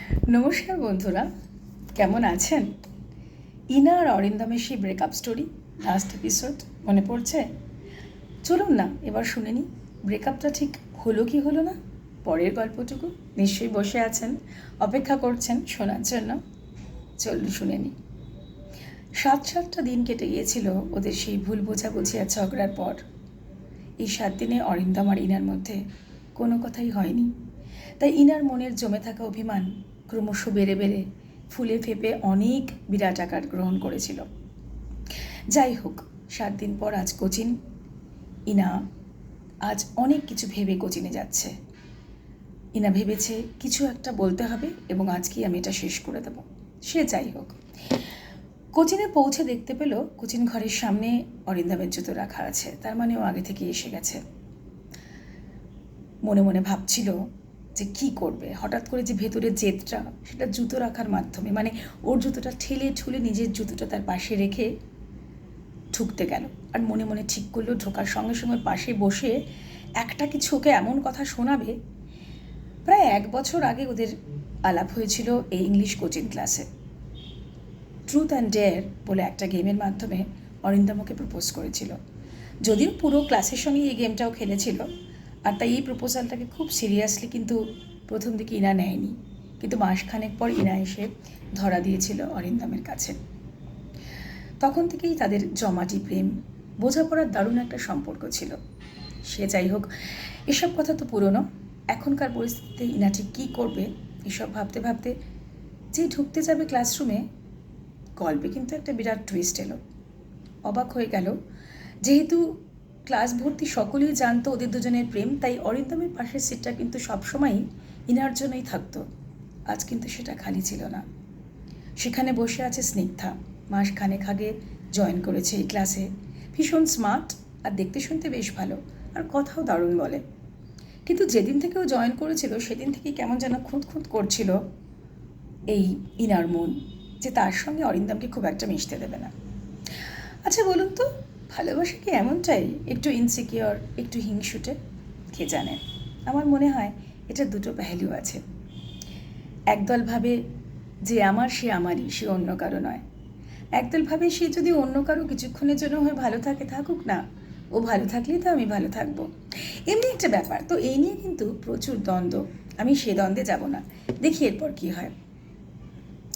নমস্কার বন্ধুরা, কেমন আছেন? ইনা আর অরিন্দমের সেই ব্রেকআপ স্টোরি লাস্ট এপিসোড মনে পড়ছে? চলুন না এবার শুনে নিই ব্রেকআপটা ঠিক হলো কি হলো না। পরের গল্পটুকু নিশ্চয়ই বসে আছেন, অপেক্ষা করছেন শোনার জন্য। চলুন শুনে নিই। 7-8টা দিন কেটে গিয়েছিল ওদের সেই ভুল বোঝাবুঝি আর ঝগড়ার পর। এই 7 দিনে অরিন্দম আর ইনার মধ্যে কোনো কথাই হয়নি। তাই ইনার মনের জমে থাকা অভিমান ক্রমশ বেড়ে বেড়ে ফুলে ফেপে অনেক বিরাট আকার গ্রহণ করেছিল। যাই হোক, 7 দিন পর আজ কোচিন। ইনা আজ অনেক কিছু ভেবে কোচিনে যাচ্ছে। ইনা ভেবেছে কিছু একটা বলতে হবে এবং আজকেই আমি এটা শেষ করে দেব। সে যাই হোক, কোচিনে পৌঁছে দেখতে পেল কোচিন ঘরের সামনে অরিন্দমের জুতো রাখা আছে। তার মানে ও আগে থেকে এসে গেছে। মনে মনে ভাবছিল যে কী করবে। হঠাৎ করে যে ভেতরের জেদটা, সেটা জুতো রাখার মাধ্যমে, মানে ওর জুতোটা ঠেলে ঠুলে নিজের জুতোটা তার পাশে রেখে ঢুকতে গেল। আর মনে মনে ঠিক করলো ঢোকার সঙ্গে সঙ্গে পাশে বসে একটা কিছু ওকে এমন কথা শোনাবে। প্রায় 1 বছর আগে ওদের আলাপ হয়েছিল এই ইংলিশ কোচিং ক্লাসে। ট্রুথ অ্যান্ড ডেয়ার বলে একটা গেমের মাধ্যমে অরিন্দম ওকে প্রপোজ করেছিল। যদিও পুরো ক্লাসের সঙ্গে এই গেমটাও খেলেছিল, আর তাই এই প্রপোজালটাকে খুব সিরিয়াসলি কিন্তু প্রথম দিকে ইনা নেয়নি। কিন্তু মাসখানেক পর ইনা এসে ধরা দিয়েছিল অরিন্দমের কাছে। তখন থেকেই তাদের জমাটি প্রেম, বোঝাপড়ার দারুণ একটা সম্পর্ক ছিল। সে যাই হোক, এসব কথা তো পুরনো। এখনকার পরিস্থিতিতে ইনা ঠিক কী করবে এসব ভাবতে ভাবতে যেই ঢুকতে যাবে ক্লাসরুমে, গল্পে কিন্তু একটা বিরাট টুইস্ট এলো। অবাক হয়ে গেল, যেহেতু ক্লাস ভর্তি সকলেই জানতো ওদের দুজনের প্রেম, তাই অরিন্দমের পাশের সিটটা কিন্তু সবসময়ই ইনার জন্যই থাকতো। আজ কিন্তু সেটা খালি ছিল না। সেখানে বসে আছে স্নিগ্ধা। মাসখানেক আগে জয়েন করেছে এই ক্লাসে। ভীষণ স্মার্ট আর দেখতে শুনতে বেশ ভালো, আর কথাও দারুণ বলে। কিন্তু যেদিন থেকে ও জয়েন করেছিল সেদিন থেকেই কেমন যেন খুঁত খুঁত করছিল এই ইনার মন, যে তার সঙ্গে অরিন্দমকে খুব একটা মিশতে দেবে না। আচ্ছা বলুন তো, ভালোবাসা কি এমনটাই, একটু ইনসিকিওর, একটু হিংসুটে? কে জানে। আমার মনে হয় এটা দুটো পেহেলু আছে। একদল ভাবে যে আমার, সে আমারই, সে অন্য কারো নয়। একদল ভাবে সে যদি অন্য কারো কিছুক্ষণের জন্য হয়ে ভালো থাকে, থাকুক না, ও ভালো থাকলেই তো আমি ভালো থাকবো। এমনি একটা ব্যাপার তো। এই নিয়ে কিন্তু প্রচুর দ্বন্দ্ব। আমি সে দ্বন্দ্বে যাব না, দেখি এরপর কী হয়।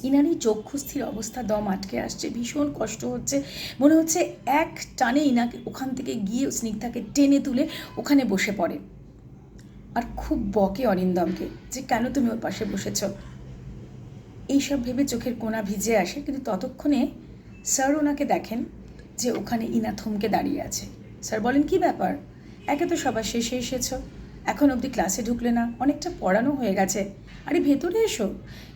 ইনার এই চক্ষুস্থির অবস্থা, দম আটকে আসছে, ভীষণ কষ্ট হচ্ছে। মনে হচ্ছে এক টানে ইনাকে ওখান থেকে গিয়ে স্নিগ্ধাকে টেনে তুলে ওখানে বসে পড়ে, আর খুব বকে অরিন্দমকে যে কেন তুমি ওর পাশে বসেছ। এইসব ভেবে চোখের কোণা ভিজে আসে। কিন্তু ততক্ষণে স্যার ওনাকে দেখেন যে ওখানে ইনা থমকে দাঁড়িয়ে আছে। স্যার বলেন, কি ব্যাপার? একে তো সবার শেষে এসেছো, এখন অবধি ক্লাসে ঢুকলে না, অনেকটা পড়ানো হয়ে গেছে, আরে ভেতরে এসো।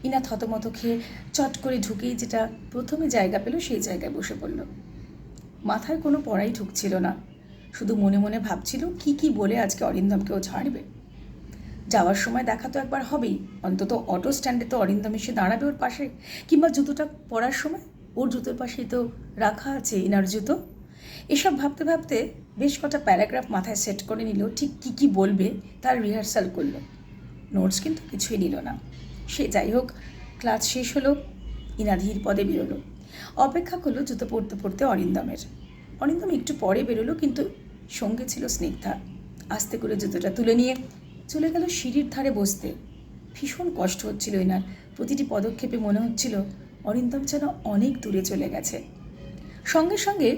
ইনা থতমত খেয়ে চট করে ঢুকেই যেটা প্রথমে জায়গা পেল সেই জায়গায় বসে পড়ল। মাথায় কোনো পড়াই ঢুকছিল না, শুধু মনে মনে ভাবছিল কি কি বলে আজকে অরিন্দমকেও ছাড়বে। যাওয়ার সময় দেখা তো একবার হবেই, অন্তত অটো স্ট্যান্ডে তো অরিন্দম এসে দাঁড়াবে ওর পাশে, কিংবা জুতোটা পরার সময় ওর জুতোর পাশেই তো রাখা আছে ইনার জুতো। এসব ভাবতে ভাবতে বেশ কটা প্যারাগ্রাফ মাথায় সেট করে নিল, ঠিক কী কী বলবে তার রিহার্সাল করলো। নোটস কিন্তু কিছুই নিল না। সে যাই হোক, ক্লাস শেষ হলো, ইনা ধীর পদে বেরোলো। অপেক্ষা করলো জুতো পরতে পরতে অরিন্দমের। অরিন্দম একটু পরে বেরোলো, কিন্তু সঙ্গে ছিল স্নিগ্ধা। আস্তে করে জুতোটা তুলে নিয়ে চলে গেল সিঁড়ির ধারে বসতে। ভীষণ কষ্ট হচ্ছিল এনার। প্রতিটি পদক্ষেপে মনে হচ্ছিল অরিন্দম যেন অনেক দূরে চলে গেছে। সঙ্গে সঙ্গে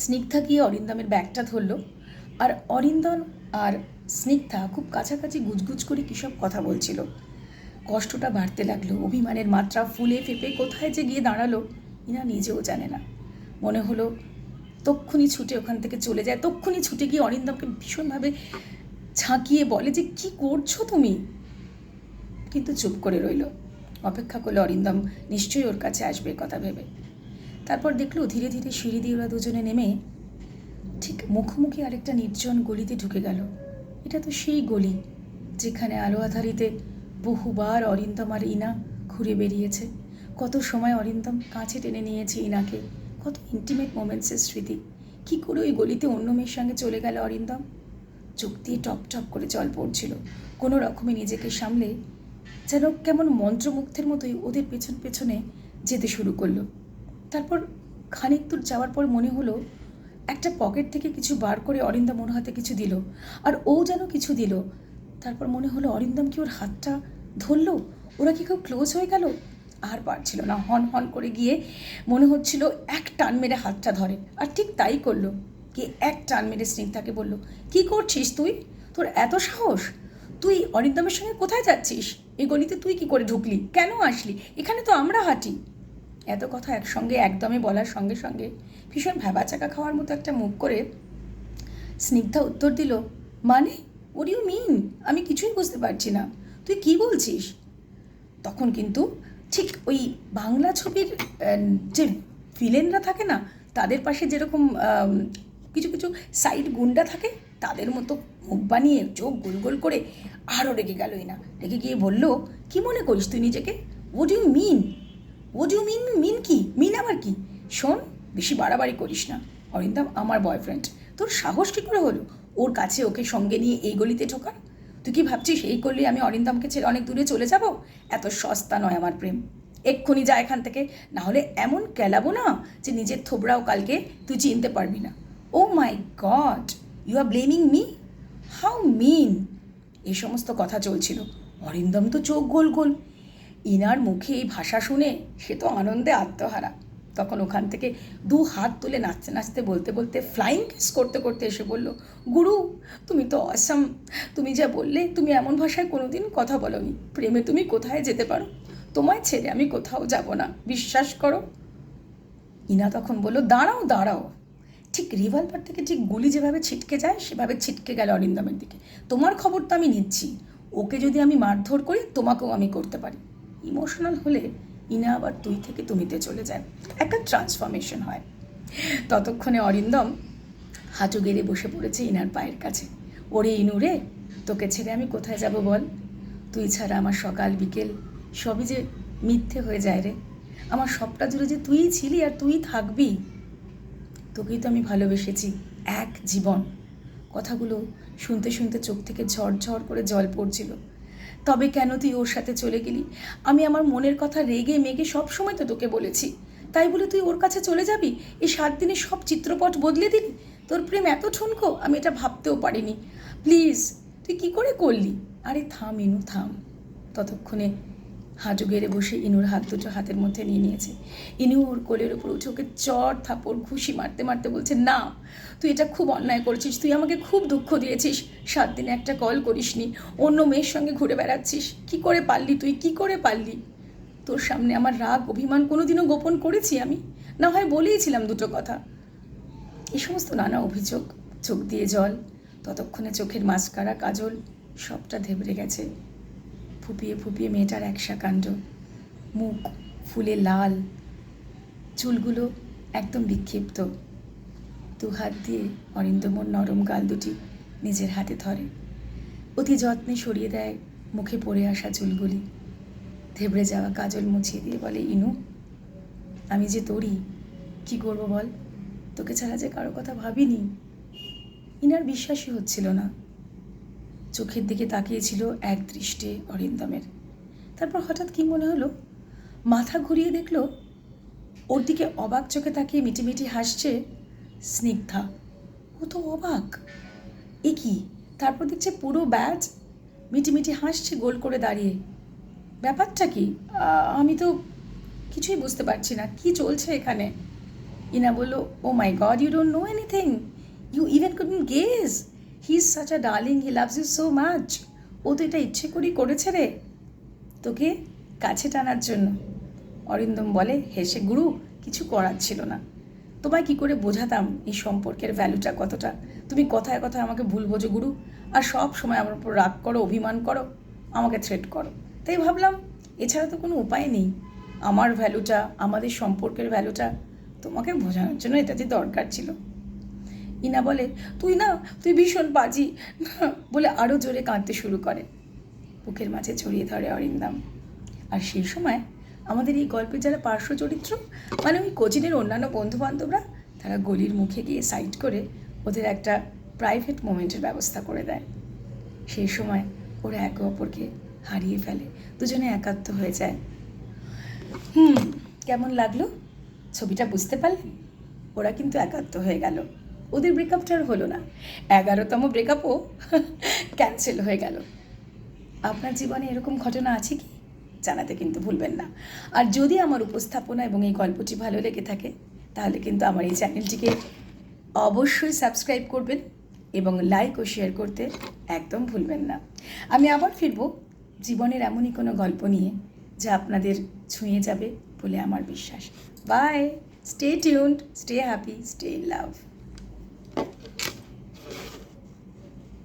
স্নিগ্ধা গিয়ে অরিন্দমের ব্যাগটা ধরল, আর অরিন্দম আর স্নিগ্ধা খুব কাছাকাছি গুজগুজ করে কী সব কথা বলছিল। কষ্টটা বাড়তে লাগলো, অভিমানের মাত্রা ফুলে ফেপে কোথায় যে গিয়ে দাঁড়ালো ইনা নিজেও জানে না। মনে হলো তক্ষুনি ছুটে ওখান থেকে চলে যায়, তক্ষুনি ছুটে গিয়ে অরিন্দমকে ভীষণভাবে ঝাঁকিয়ে বলে যে কি করছো তুমি। কিন্তু চুপ করে রইল, অপেক্ষা করলো অরিন্দম নিশ্চয়ই ওর কাছে আসবে কথা ভেবে। তারপর দেখলো ধীরে ধীরে সিঁড়ি দিয়ে ওরা দুজনে নেমে ঠিক মুখোমুখি আরেকটা নির্জন গলিতে ঢুকে গেল। এটা তো সেই গলি যেখানে আলো আধারিতে বহুবার অরিন্দম আর ইনা ঘুরে বেরিয়েছে। কত সময় অরিন্দম কাছে টেনে নিয়েছে ইনাকে, কত ইন্টিমেট মোমেন্টসের স্মৃতি। কী করে ওই গলিতে অন্য মেয়ের সঙ্গে চলে গেল অরিন্দম? চোখ দিয়ে টপ টপ করে জল পড়ছিল। কোনো রকমে নিজেকে সামলে যেন কেমন মন্ত্রমুগ্ধের মতোই ওদের পেছন পেছনে যেতে শুরু করলো। তারপর খানিক দূর যাওয়ার পর মনে হলো একটা পকেট থেকে কিছু বার করে অরিন্দম ওর হাতে কিছু দিল, আর ও যেন কিছু দিল। তারপর মনে হলো অরিন্দম কি ওর হাতটা ধরলো, ওরা কি খুব ক্লোজ হয়ে গেল। আর পারছিল না, হন হন করে গিয়ে মনে হচ্ছিল এক টান মেরে হাতটা ধরে, আর ঠিক তাই করলো। কি এক টান মেরে স্নিগ্ধাকে বলল, কি করছিস তুই, তোর এত সাহস, তুই অরিন্দমের সঙ্গে কোথায় যাচ্ছিস, এই গলিতে তুই কি করে ঢুকলি, কেন আসলি, এখানে তো আমরা হাঁটি। এত কথা একসঙ্গে একদমে বলার সঙ্গে সঙ্গে ভীষণ ভ্যাবাচাকা খাওয়ার মতো একটা মুখ করে স্নিগ্ধা উত্তর দিল, মানে ওর ইউ মিন, আমি কিছুই বুঝতে পারছি না, তুই কি বলছিস। তখন কিন্তু ঠিক ওই বাংলা ছবির যে ভিলেনরা থাকে না, তাদের পাশে যেরকম কিছু কিছু সাইড গুন্ডা থাকে, তাদের মতো মুখ বানিয়ে চোখ গোল গোল করে আরও রেগে গেল। না রেগে গিয়ে বলল, কি মনে করিস তুই নিজেকে, what you mean, what you mean, mean কি, মিন আবার কি। শোন, বেশি বাড়াবাড়ি করিস না, অরিন্দম আমার বয়ফ্রেন্ড, তোর সাহস কী করে হলো ওর কাছে ওকে সঙ্গে নিয়ে এই গলিতে ঢোকার। তুই কি ভাবছিস এই করলে আমি অরিন্দমকে ছেড়ে অনেক দূরে চলে যাব? এত সস্তা নয় আমার প্রেম, এক্ষুনি যা এখান থেকে, না হলে এমন কেলাবো না যে নিজের থোবড়াও কালকে তুই চিনতে পারবি না। Oh my God, you are blaming me, how mean. এই সমস্ত কথা চলছিল। অরিন্দম তো চোখ গোল গোল, ইনার মুখে এই ভাষা শুনে সে তো আনন্দে আত্মহারা। তখন ওখান থেকে দু হাত তুলে নাচতে নাচতে বলতে বলতে ফ্লাইং কিস করতে করতে এসে বলল, গুরু তুমি তো অসাম, তুমি যা বললে, তুমি এমন ভাষায় কোনোদিন কথা বলোনি, প্রেমে তুমি কোথায় যেতে পারো, তোমায় ছেড়ে আমি কোথাও যাব না, বিশ্বাস করো। ইনা তখন বলল, দাঁড়াও দাঁড়াও, ঠিক রিভলভার থেকে ঠিক গুলি যেভাবে ছিটকে যায় সেভাবে ছিটকে গেল অরিন্দমের দিকে। তোমার খবর তো আমি নিচ্ছি, ওকে যদি আমি মারধর করি তোমাকেও আমি করতে পারি। ইমোশনাল হলে ইনা আবার তুই থেকে তুমিতে চলে যায়, একটা ট্রান্সফরমেশন হয়। ততক্ষণে অরিন্দম হাঁটু গেড়ে বসে পড়েছে ইনার পায়ের কাছে। ওরে ইনু রে, তোকে ছেড়ে আমি কোথায় যাব বল, তুই ছাড়া আমার সকাল বিকেল সবই যে মিথ্যে হয়ে যায় রে, আমার সবটা জুড়ে যে তুই ছিলি আর তুই থাকবি, তোকেই তো আমি ভালোবেসেছি এক জীবন। কথাগুলো শুনতে শুনতে চোখ থেকে ঝরঝর করে জল পড়ছিল। তবে কেন তুই ওর সাথে চলে গেলি, আমি আমার মনের কথা রেগে মেগে সব সময় তো তোকে বলেছি, তাই বলে তুই ওর কাছে চলে যাবি, এই 7 দিনে সব চিত্রপট বদলে দিলি, তোর প্রেম এত ঠুনকো আমি এটা ভাবতেও পারিনি, প্লিজ তুই কি করে করলি। আরে থাম ইনু থাম। ততক্ষণে হাঁটু গেড়ে বসে ইনুর হাত দুটো হাতের মধ্যে নিয়ে নিয়েছে। ইনু ওর কোলের ওপর উঠে ওকে চড় থাপড় ঘুষি মারতে মারতে বলছে, না তুই এটা খুব অন্যায় করেছিস, তুই আমাকে খুব দুঃখ দিয়েছিস, 7 দিনে একটা কল করিসনি, অন্য মেয়ের সঙ্গে ঘুরে বেড়াচ্ছিস, কি করে পারলি তুই, কি করে পারলি। তোর সামনে আমার রাগ অভিমান কোনোদিনও গোপন করেছি আমি, না হয় বলেইছিলাম দুটো কথা। এই সমস্ত নানা অভিযোগ, চোখ দিয়ে জল, ততক্ষণে চোখের মাস্কারা কাজল সবটা ধেবড়ে গেছে। ফুপিয়ে ফুপিয়ে মেয়েটার একসা কাণ্ড, মুখ ফুলে লাল, চুলগুলো একদম বিক্ষিপ্ত। 2 হাত দিয়ে অরিন্দমর নরম গাল দুটি নিজের হাতে ধরে, অতি যত্নে সরিয়ে দেয় মুখে পড়ে আসা চুলগুলি। ধেবড়ে যাওয়া কাজল মুছিয়ে দিয়ে বলে, ইনু আমি যে তোরই, কি করবো বল, তোকে ছাড়া যে কারো কথা ভাবিনি। ইনার বিশ্বাসই হচ্ছিল না, চোখের দিকে তাকিয়েছিল এক দৃষ্টে অরিন্দমের। তারপর হঠাৎ কি মনে হলো, মাথা ঘুরিয়ে দেখলো ওর দিকে অবাক চোখে তাকিয়ে মিটিমিটি হাসছে স্নিগ্ধা। ও তো অবাক, এ কি, তারপর দেখছে পুরো ব্যাচ মিটিমিটি হাসছে গোল করে দাঁড়িয়ে। ব্যাপারটা কি, আমি তো কিছুই বুঝতে পারছি না, কি চলছে এখানে। ইনা বলল, oh my God, you don't know anything, you even couldn't guess, he is such a darling, he loves you so much. ও তো এটা ইচ্ছে করেই করেছে রে, তোকে কাছে টানার জন্য। অরিন্দম বলে হেসে, গুরু কিছু করার ছিল না, তোমায় কি করে বোঝাতাম এই সম্পর্কের ভ্যালুটা কতটা, তুমি কথায় কথায় আমাকে ভুল বোঝো গুরু, আর সব সময় আমার উপর রাগ করো, অভিমান করো, আমাকে থ্রেট করো। তাই ভাবলাম এছাড়া তো কোনো উপায় নেই, আমার ভ্যালুটা, আমাদের সম্পর্কের ভ্যালুটা তোমাকে বোঝানোর জন্য এটা যে দরকার ছিল। ইনা বলে, তুই ভীষণ বাজি, বলে আরও জোরে কাঁদতে শুরু করে। বুকের মাঝে ছড়িয়ে ধরে অরিন্দম। আর সেই সময় আমাদের এই গল্পের যারা পার্শ্ব চরিত্র, মানে ওই কোচিনের অন্যান্য বন্ধুবান্ধবরা, তারা গলির মুখে গিয়ে সাইড করে ওদের একটা প্রাইভেট মোমেন্টের ব্যবস্থা করে দেয়। সেই সময় ওরা একে অপরকে হারিয়ে ফেলে, দুজনে একাত্ম হয়ে যায়। কেমন লাগলো? ছবিটা বুঝতে পারলেন? ওরা কিন্তু একাত্ম হয়ে গেল, ওদের ব্রেকআপটা আর হলো না, 11তম ব্রেকআপও ক্যান্সেল হয়ে গেল। আপনার জীবনে এরকম ঘটনা আছে কি? জানাতে কিন্তু ভুলবেন না। আর যদি আমার উপস্থাপনা এবং এই গল্পটি ভালো লেগে থাকে তাহলে কিন্তু আমার এই চ্যানেলটিকে অবশ্যই সাবস্ক্রাইব করবেন এবং লাইক ও শেয়ার করতে একদম ভুলবেন না। আমি আবার ফিরব জীবনের এমনই কোনো গল্প নিয়ে যা আপনাদের ছুঁয়ে যাবে বলে আমার বিশ্বাস। Bye, stay tuned, stay happy, stay in love.